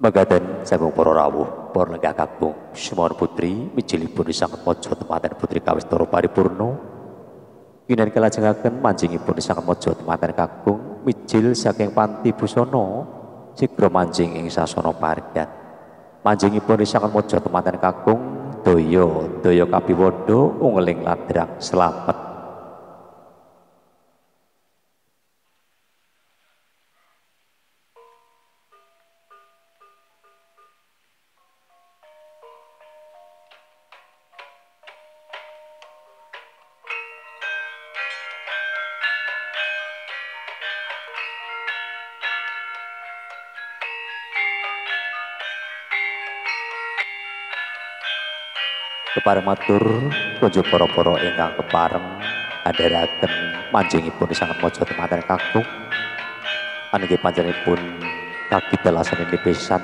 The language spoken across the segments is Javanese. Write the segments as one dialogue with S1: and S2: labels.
S1: Mekaten sagung para rawuh, para lenggah kakung, Semon putri mijilipun sanget mojo tematen putri kawistara paripurna. Kinten kalajengaken manjingipun sanget mojo tematen kakung mijil saking panti busana sigra manjing ing sasana paregan. Manjingipun sanget mojo tematen kakung daya kapiwada ungling ladrang slamet. Kepareng matur kunjuk para-para ingkang kepareng andharaken manjingipun sanget mojo tematen kakung anggih panjenenganipun kagidalasanipun pisan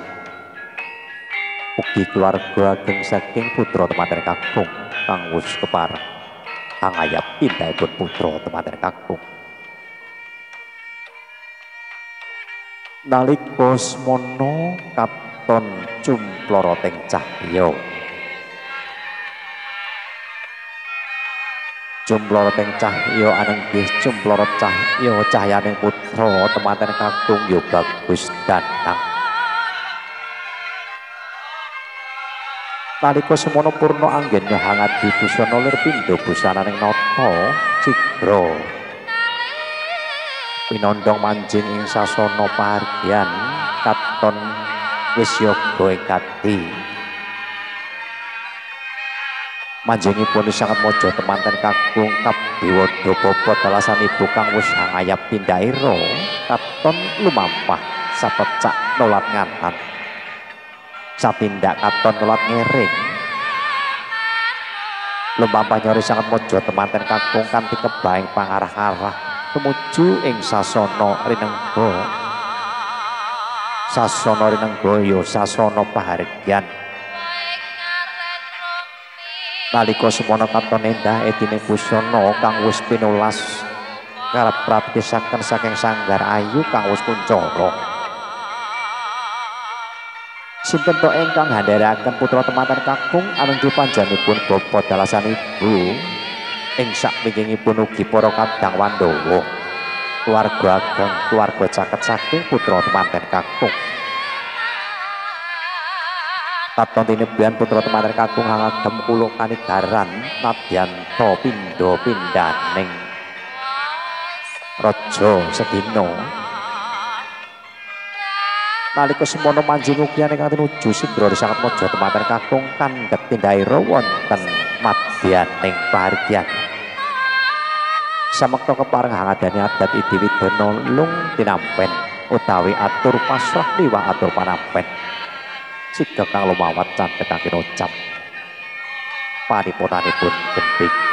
S1: ugi keluarga ageng saking putra tematen kakung kang wus kepareng angayap pindhahipun putra tematen kakung nalika semana katon cumploroting cahya Jumploroting cahya anenggih jumplorot cahya cahyaning putra temanten kakung ya bagus danang. Nalika semana purna anggen nyahangadi busana lir pindha busananing nata cigra. Pinandhang manjing ing sasana pahargyan katon wis yoga ing kati. Manjingipun sanget mojo temanten kakung kabiwada bobot alasanipun kang wis angayap pindhaira katon lumampah sapecak nolat nganan satindak katon nolat ngering lumampah nyori sanget mojo temanten kakung kanthi kebaing pangarah-arah tumuju ing sasana rinengga ya sasana pahargyan. Nalika semana katon endah edine busana kang wis pinulas karepatisaken saking sanggar ayu kang wis kuncara. Sinten to ingkang handharaken putra temanten kakung anunjuk panjenenganipun bapa dalasan ibu ing sakwingingipun ugi para kadang Wandawa. Keluarga ageng, keluarga caket saking putra temanten kakung. Katon tinebian putra temanten kakung ngagem kula kanigaran nadyanto pindha pindhaning raja sedina. Nalika semana manjing ukiane kang tinuju sigra sanget mojo temanten kakung kandhet tindhaira wonten madyaning pahargyan. Samekta kepareng hangadane adat Idi Widana lung tinampen utawi atur pasrah liwat atur panampen. Siga kang lumawat cantet kangge ucap panipunanipun gendhing